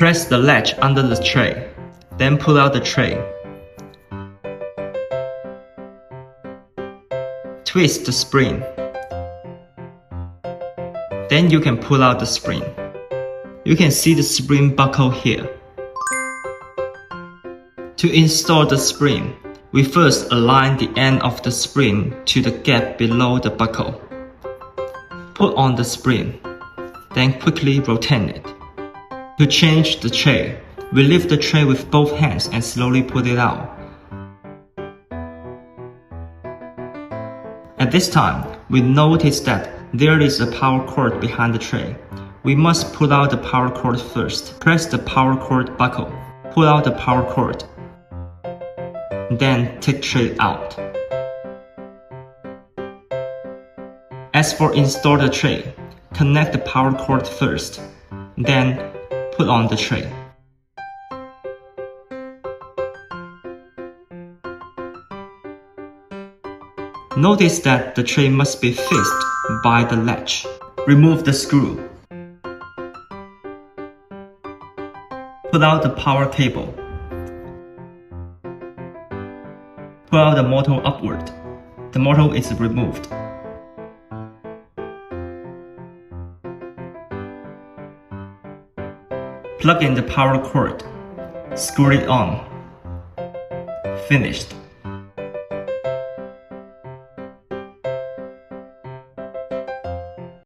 Press the latch under the tray, then pull out the tray. Twist the spring. Then you can pull out the spring. You can see the spring buckle here. To install the spring, we first align the end of the spring to the gap below the buckle. Put on the spring, then quickly rotate it. To change the tray, we lift the tray with both hands and slowly pull it out. At this time, we notice that there is a power cord behind the tray. We must pull out the power cord first. Press the power cord buckle. Pull out the power cord. Then take tray out. As for install the tray, connect the power cord first. Then put on the tray. Notice that the tray must be fixed by the latch. Remove the screw. Pull out the power cable. Pull out the motor upward. The motor is removed. Plug in the power cord. Screw it on. Finished.